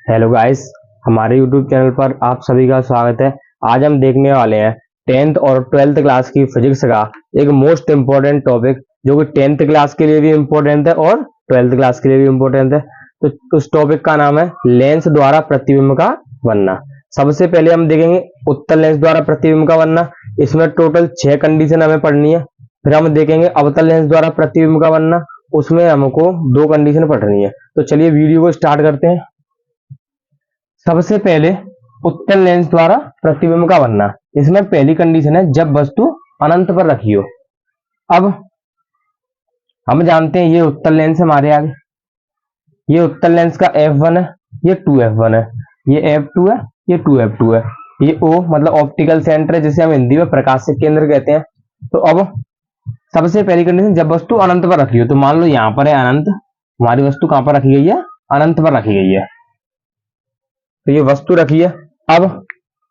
Hello guys, हमारे YouTube channel पर आप सभी का स्वागत है। आज हम देखने वाले हैं 10th और 12th क्लास की फिजिक्स का एक मोस्ट इम्पोर्टेंट टॉपिक, जो कि 10th क्लास के लिए भी इम्पोर्टेंट है और 12th क्लास के लिए भी इम्पोर्टेंट है। तो उस टॉपिक का नाम है लेंस द्वारा प्रतिबिंब का बनना। सबसे पहले हम देखेंगे उत्तल लेंस द्वारा प्रतिबिंब का बनना। इसमें टोटल 6 कंडीशन हमें पढ़नी है। फिर हम देखेंगे अवतल लेंस द्वारा प्रतिबिंब का बनना, उसमें हमको 2 कंडीशन पढ़नी है। तो चलिए वीडियो को स्टार्ट करते हैं। सबसे पहले उत्तल लेंस द्वारा प्रतिबिंब का बनना। इसमें पहली कंडीशन है जब वस्तु अनंत पर रखी हो। अब हम जानते हैं ये उत्तल लेंस है हमारे आगे, ये उत्तल लेंस का F1 है, ये 2F1 है, ये F2 है, ये 2F2 है, ये O मतलब ऑप्टिकल सेंटर है, जिसे हम हिंदी में प्रकाशिक केंद्र कहते हैं। तो अब सबसे पहली कंडीशन जब वस्तु अनंत पर रखी हो, तो मान लो यहां पर है अनंत, हमारी वस्तु कहां पर रखी गई है? अनंत पर रखी गई है। तो ये वस्तु रखी है। अब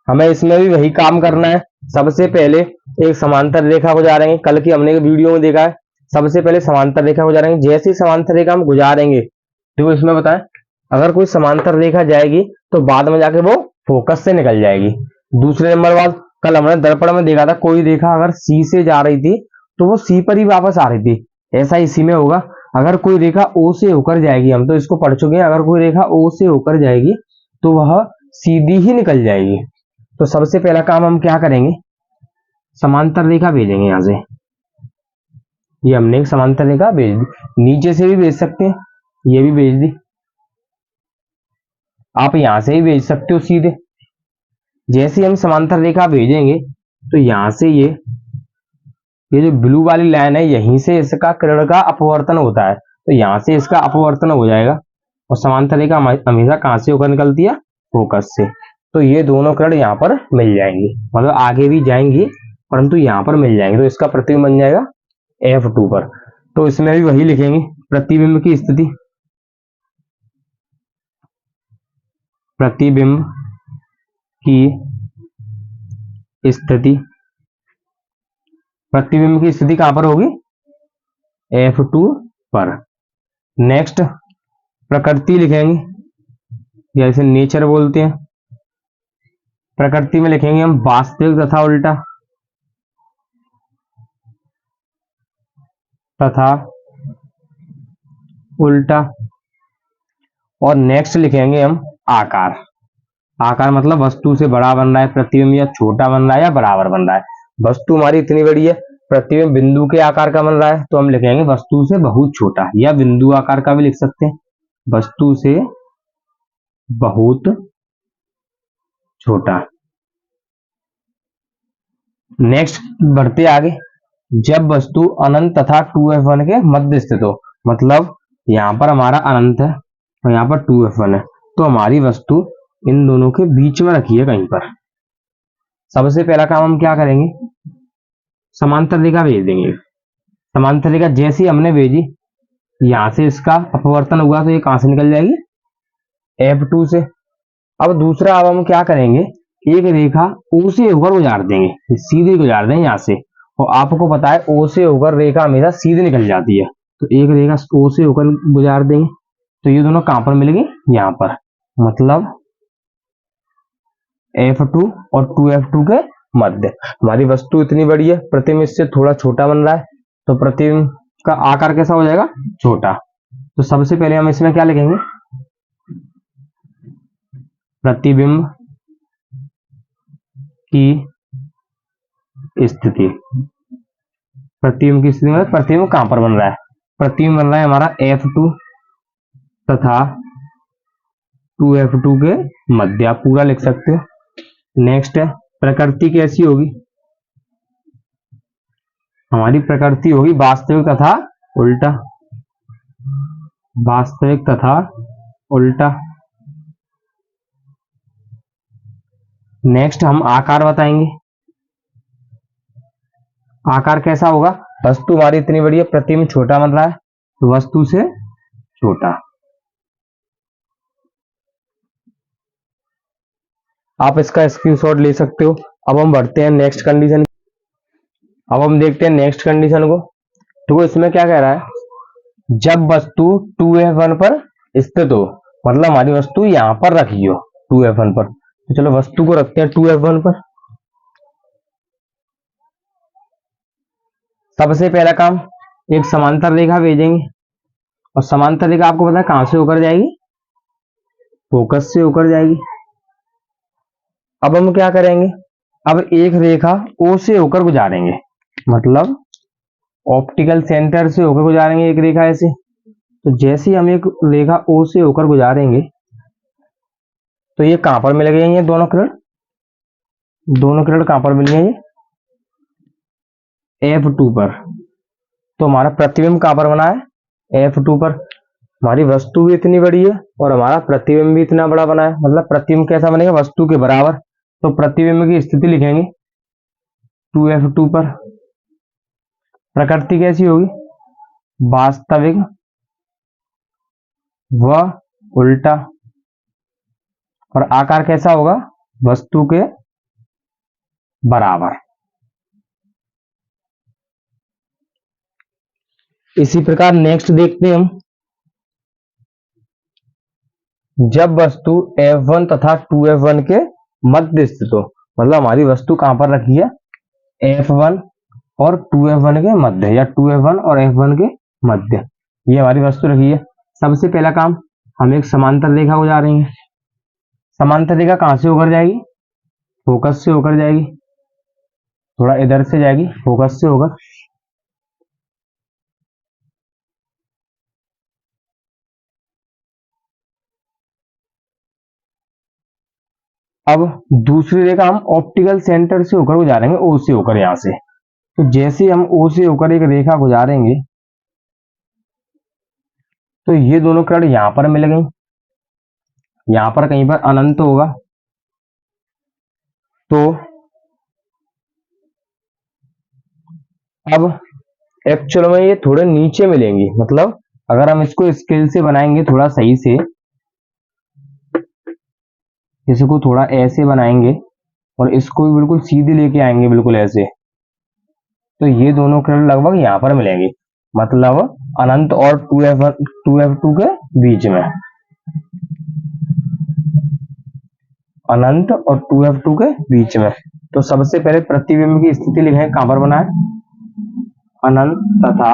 हमें इसमें भी वही काम करना है। सबसे पहले एक समांतर रेखा गुजारेंगे। कल की हमने वीडियो में देखा है, सबसे पहले समांतर रेखा गुजारेंगे। जैसे ही समांतर रेखा हम गुजारेंगे, देखो इसमें बताएं, अगर कोई समांतर रेखा जाएगी तो बाद में जाके वो फोकस से निकल जाएगी। दूसरे नंबर बाद कल हमने दर्पण में देखा था, कोई रेखा अगर सी से जा रही थी तो वो सी पर ही वापस आ रही थी। ऐसा इसी में होगा, अगर कोई रेखा ओ से होकर जाएगी, हम तो इसको पढ़ चुके हैं, अगर कोई रेखा ओ से होकर जाएगी तो वह सीधी ही निकल जाएगी। तो सबसे पहला काम हम क्या करेंगे? समांतर रेखा भेजेंगे यहां से। ये हमने एक समांतर रेखा भेज दी, नीचे से भी भेज सकते हैं, ये भी भेज दी, आप यहां से ही भेज सकते हो सीधे। जैसे हम समांतर रेखा भेजेंगे तो यहां से ये जो ब्लू वाली लाइन है, यहीं से इसका किरण का अपवर्तन होता है, तो यहां से इसका अपवर्तन हो जाएगा। और समांतर रेखा हमेशा कहां से होकर निकलती है? फोकस से। तो ये दोनों किरण यहाँ पर मिल जाएंगी, मतलब आगे भी जाएंगी परंतु यहाँ पर मिल जाएंगे। तो इसका प्रतिबिंब बन जाएगा F2 पर। तो इसमें भी वही लिखेंगे, प्रतिबिंब की स्थिति, प्रतिबिंब की स्थिति, प्रतिबिंब की स्थिति कहां पर होगी? F2 पर। नेक्स्ट प्रकृति लिखेंगे, जैसे नेचर बोलते हैं। प्रकृति में लिखेंगे हम वास्तविक तथा उल्टा, तथा उल्टा। और नेक्स्ट लिखेंगे हम आकार। आकार मतलब वस्तु से बड़ा बन रहा है प्रतिबिंब, या छोटा बन रहा है, या बराबर बन रहा है। वस्तु हमारी इतनी बड़ी है, प्रतिबिंब बिंदु के आकार का बन रहा है, तो हम लिखेंगे वस्तु से बहुत छोटा, या बिंदु आकार का भी लिख सकते हैं, वस्तु से बहुत छोटा। नेक्स्ट बढ़ते आगे, जब वस्तु अनंत तथा 2F1 के मध्य स्थित हो, मतलब यहां पर हमारा अनंत है और यहाँ पर 2F1 है, तो हमारी वस्तु इन दोनों के बीच में रखी है कहीं पर। सबसे पहला काम हम क्या करेंगे? समांतर रेखा भेज देंगे। समांतर रेखा जैसी हमने भेजी, यहां से इसका अपवर्तन हुआ तो ये कहां से निकल जाएगी? F2 से। अब दूसरा, अब हम क्या करेंगे? एक रेखा O से होकर गुजार देंगे, सीधे गुजार देंगे यहां से। और आपको पता है O से होकर रेखा हमेशा सीधे निकल जाती है, तो एक रेखा O से होकर गुजार देंगे, तो ये दोनों कहां पर मिलेंगे? यहां पर। मतलब F2 और 2F2 के मध्य। हमारी वस्तु इतनी बड़ी है, प्रतिबिंब इससे थोड़ा छोटा बन रहा है, तो प्रतिबिंब का आकार कैसा हो जाएगा? छोटा। तो सबसे पहले हम इसमें क्या लिखेंगे? प्रतिबिंब की स्थिति। प्रतिबिंब की स्थिति में प्रतिबिंब कहां पर बन रहा है? प्रतिबिंब बन रहा है हमारा F2 तथा 2F2 के मध्य, आप पूरा लिख सकते हो। नेक्स्ट है प्रकृति कैसी होगी? हमारी प्रकृति होगी वास्तविक तथा उल्टा, वास्तविक तथा उल्टा। नेक्स्ट हम आकार बताएंगे। आकार कैसा होगा? वस्तु हमारी इतनी बड़ी है, प्रतिबिंब छोटा बन रहा है, तो वस्तु से छोटा। आप इसका स्क्रीनशॉट ले सकते हो। अब हम बढ़ते हैं नेक्स्ट कंडीशन। अब हम देखते हैं नेक्स्ट कंडीशन को। तो इसमें क्या कह रहा है? जब वस्तु 2F1 पर स्थित हो, मतलब हमारी वस्तु यहां पर रखी हो 2F1 पर, तो चलो वस्तु को रखते हैं 2F1 पर। सबसे पहला काम, एक समांतर रेखा भेजेंगे, और समांतर रेखा आपको पता है कहां से होकर जाएगी, फोकस से होकर जाएगी। अब हम क्या करेंगे, अब एक रेखा O से होकर गुजारेंगे, मतलब ऑप्टिकल सेंटर से होकर गुजारेंगे एक रेखा ऐसे। तो जैसे ही हम एक रेखा O से होकर गुजारेंगे तो ये कहां पर मिल गए, ये दोनों किरण, दोनों किरण कहां पर मिल गए, F2 पर। तो हमारा प्रतिबिंब कहां पर बना है, F2 पर। हमारी वस्तु भी इतनी बड़ी है और हमारा प्रतिबिंब भी इतना बड़ा बना है, मतलब प्रतिबिंब कैसा बनेगा, वस्तु के बराबर। तो प्रतिबिंब की स्थिति लिखेंगे 2F2 पर। प्रकृति कैसी होगी, वास्तविक व उल्टा, और आकार कैसा होगा, वस्तु के बराबर। इसी प्रकार नेक्स्ट देखते हैं हम, जब वस्तु F1 तथा 2F1 के मध्य स्थित हो, मतलब हमारी वस्तु कहां पर रखी है, F1 और 2F1 के मध्य, या 2F1 और F1 के मध्य, ये हमारी वस्तु रखी है। सबसे पहला काम, हम एक समांतर रेखा गुजारेंगे। समांतर रेखा कहां से होकर जाएगी, फोकस से होकर जाएगी, थोड़ा इधर से जाएगी फोकस से होकर। अब दूसरी रेखा हम ऑप्टिकल सेंटर से होकर गुजारेंगे, O से होकर, यहां से। तो जैसे हम O से होकर एक रेखा गुजारेंगे तो ये दोनों किरण यहां पर मिल गई, यहां पर कहीं पर अनंत होगा। तो अब एक्चुअल में ये थोड़े नीचे मिलेंगी, मतलब अगर हम इसको स्केल से बनाएंगे थोड़ा सही से, इसको थोड़ा ऐसे बनाएंगे और इसको भी बिल्कुल सीधे लेके आएंगे, बिल्कुल ऐसे, तो ये दोनों किरण लगभग यहां पर मिलेंगी, मतलब अनंत और 2F2 के बीच में, अनंत और 2F2 के बीच में। तो सबसे पहले प्रतिबिंब की स्थिति लिखें, कहां पर बना है, अनंत तथा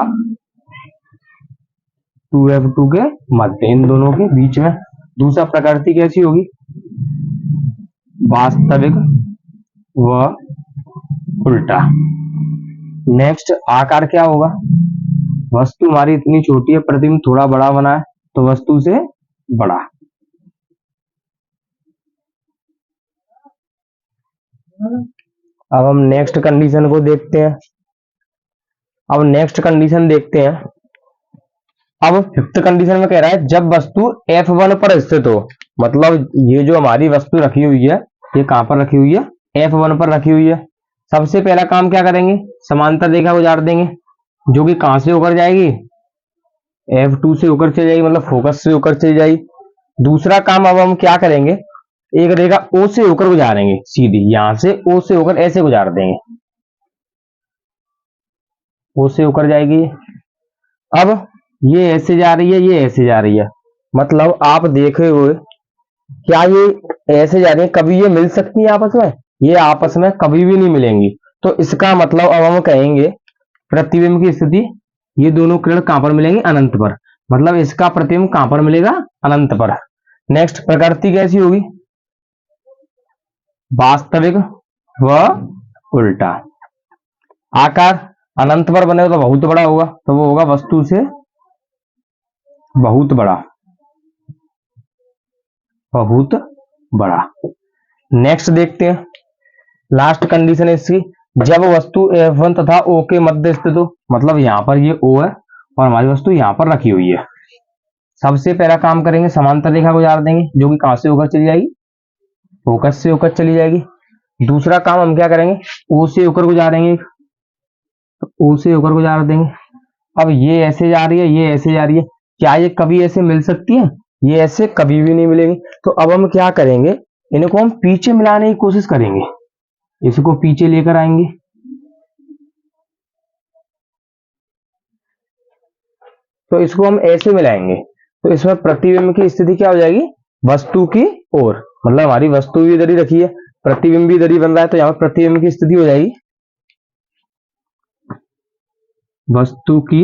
2F2 के मध्य, इन दोनों के बीच में। दूसरा, प्रकृति कैसी होगी, वास्तविक व उल्टा। नेक्स्ट, आकार क्या होगा, वस्तु हमारी इतनी छोटी है, प्रतिबिंब थोड़ा बड़ा बना है, तो वस्तु से बड़ा। अब हम नेक्स्ट कंडीशन को देखते हैं। अब नेक्स्ट कंडीशन देखते हैं। अब फिफ्थ कंडीशन में कह रहा है, जब वस्तु F1 पर स्थित हो, मतलब ये जो हमारी वस्तु रखी हुई है, ये कहां पर रखी हुई है, F1 पर रखी हुई है। सबसे पहला काम क्या करेंगे, समांतर रेखा गुजार देंगे, जो कि कहां से होकर जाएगी, F2 से होकर चली जाएगी, मतलब फोकस से होकर चली जाएगी। दूसरा काम अब हम क्या करेंगे, एक रेखा O से होकर गुजारेंगे सीधी, यहां से O से होकर ऐसे गुजार देंगे, O से होकर जाएगी। अब ये ऐसे जा रही है, ये ऐसे जा रही है, मतलब आप देखे हुए, क्या ये ऐसे जा रही है, कभी ये मिल सकती है आपस में, ये आपस में कभी भी नहीं मिलेंगी। तो इसका मतलब अब हम कहेंगे प्रतिबिंब की स्थिति, ये दोनों किरण कहां पर मिलेंगे, अनंत पर, मतलब इसका प्रतिबिंब कहां पर मिलेगा, अनंत पर। नेक्स्ट, प्रकृति कैसी होगी, वास्तविक व उल्टा। आकार अनंत पर बनेगा तो बहुत बड़ा होगा, तो वो होगा वस्तु से बहुत बड़ा, बहुत बड़ा। नेक्स्ट देखते हैं, लास्ट कंडीशन है इसकी, जब वस्तु F1 तथा O के मध्य स्थित हो, मतलब यहां पर ये O है और हमारी वस्तु यहां पर रखी हुई है। सबसे पहला काम करेंगे, समांतर रेखा गुजार देंगे, जो कि कहां से होकर चली जाएगी, फोकस से होकर चली जाएगी। दूसरा काम हम क्या करेंगे, O से होकर गुजारेंगे, तो O से होकर गुजार देंगे। अब ये ऐसे जा रही है, ये ऐसे जा रही है, क्या ये कभी ऐसे मिल सकती है, ये ऐसे कभी भी नहीं मिलेगी। तो अब हम क्या करेंगे, इनको हम पीछे मिलाने की कोशिश करेंगे, इसको पीछे लेकर आएंगे, तो इसको हम ऐसे मिलाएंगे, तो इसमें प्रतिबिंब की स्थिति क्या हो जाएगी, वस्तु की ओर। मतलब हमारी वस्तु भी इधर ही रखी है, प्रतिबिंब भी इधर ही बन रहा है, तो यहाँ पर प्रतिबिंब की स्थिति हो जाएगी वस्तु की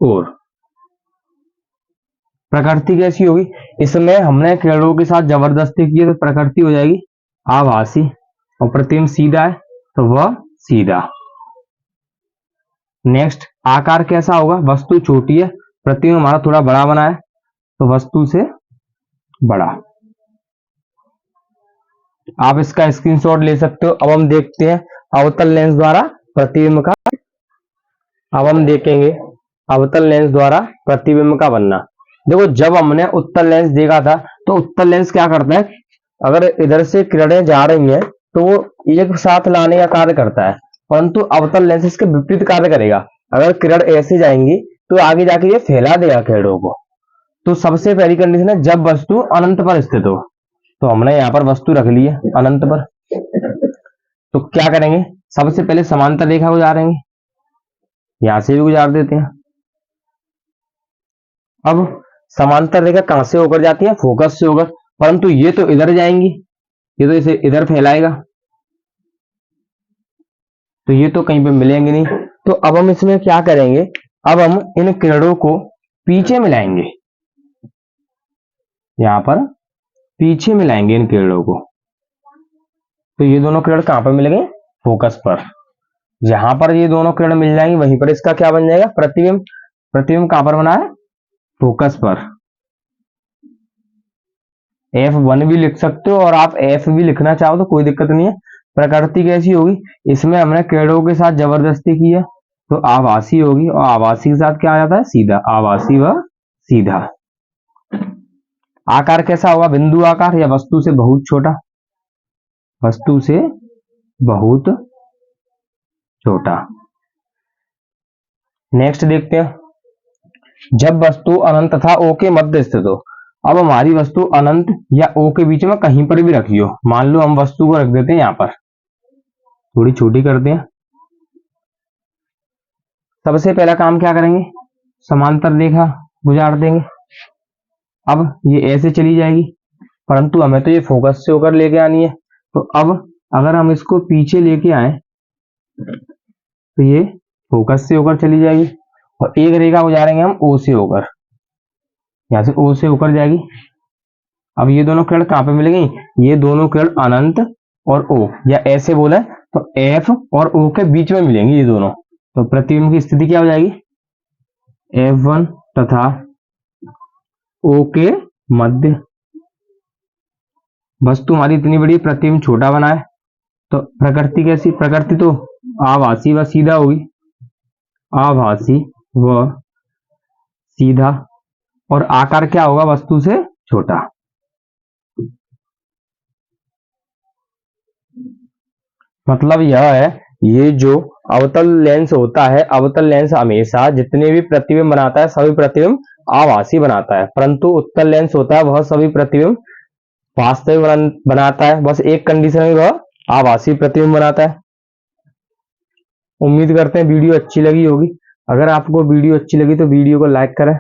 ओर। प्रकृति कैसी होगी, इसमें हमने किरणों के साथ जबरदस्ती की है, तो प्रकृति हो जाएगी आभासी, और प्रतिबिंब सीधा है तो वह सीधा। नेक्स्ट, आकार कैसा होगा, वस्तु छोटी है, प्रतिबिंब हमारा थोड़ा बड़ा बना है, तो वस्तु से बड़ा। आप इसका स्क्रीनशॉट ले सकते हो। अब हम देखते हैं अवतल लेंस द्वारा प्रतिबिंब का। अब हम देखेंगे अवतल लेंस द्वारा प्रतिबिंब का बनना। देखो, जब हमने उत्तल लेंस देखा था, तो उत्तल लेंस क्या करता है, अगर इधर से किरणें जा रही हैं तो वो एक साथ लाने का कार्य करता है, परंतु अवतल लेंस इसके विपरीत कार्य करेगा। अगर किरण ऐसे जाएंगी तो आगे जाके ये फैला देगा किरणों को। तो सबसे पहली कंडीशन है जब वस्तु अनंत पर स्थित हो। तो हमने यहाँ पर वस्तु रख ली है अनंत पर, तो क्या करेंगे, सबसे पहले समांतर रेखा गुजारेंगे, यहां से भी गुजार देते हैं। अब समांतर रेखा कहां से होकर जाती है, फोकस से होकर, परंतु ये तो इधर जाएंगी, ये तो इसे इधर फैलाएगा, तो ये तो कहीं पे मिलेंगे नहीं। तो अब हम इसमें क्या करेंगे, अब हम इन किरणों को पीछे मिलाएंगे, यहां पर पीछे मिलाएंगे इन किरणों को। तो ये दोनों किरण कहां पर मिलेंगे, फोकस पर। जहां पर ये दोनों किरण मिल जाएंगी वहीं पर इसका क्या बन जाएगा, प्रतिबिंब। प्रतिबिंब कहां पर बना है, फोकस पर। F1 भी लिख सकते हो और आप F भी लिखना चाहो तो कोई दिक्कत नहीं है। प्रकृति कैसी होगी, इसमें हमने किरणों के साथ जबरदस्ती की है, तो आभासी होगी, और आभासी के साथ क्या आ जाता है, सीधा। आभासी व सीधा। आकार कैसा होगा, बिंदु आकार या वस्तु से बहुत छोटा, वस्तु से बहुत छोटा। नेक्स्ट देखते हैं, जब वस्तु अनंत तथा O के मध्य स्थित हो। अब हमारी वस्तु अनंत या O के बीच में कहीं पर भी रखी हो, मान लो हम वस्तु को रख देते हैं यहां पर, थोड़ी छोटी करते हैं। सबसे पहला काम क्या करेंगे, समांतर रेखा गुजार देंगे। अब ये ऐसे चली जाएगी, परंतु हमें तो ये फोकस से होकर लेके आनी है। तो अब अगर हम इसको पीछे लेके आए तो ये फोकस से होकर चली जाएगी, और एक रेखा गुजारेंगे हम O से होकर, यहां से O से होकर जाएगी। अब ये दोनों किरण कहां पे मिलेंगी, ये दोनों किरण अनंत और O, या ऐसे बोले तो F और O के बीच में मिलेंगी ये दोनों। तो प्रतिबिंब की स्थिति क्या हो जाएगी, F1 तथा O के मध्य। वस्तु हमारी इतनी बड़ी, प्रतिबिंब छोटा बना है, तो प्रकृति कैसी, प्रकृति तो आभासी व सीधा होगी, आभासी व सीधा। और आकार क्या होगा, वस्तु से छोटा। मतलब यह है, ये जो अवतल लेंस होता है, अवतल लेंस हमेशा जितने भी प्रतिबिंब बनाता है सभी प्रतिबिंब आभासी बनाता है, परंतु उत्तल लेंस होता है वह सभी प्रतिबिंब वास्तविक बनाता है। बस एक कंडीशन है, वह आभासी प्रतिबिंब बनाता है। उम्मीद करते हैं वीडियो अच्छी लगी होगी। अगर आपको वीडियो अच्छी लगी तो वीडियो को लाइक करें।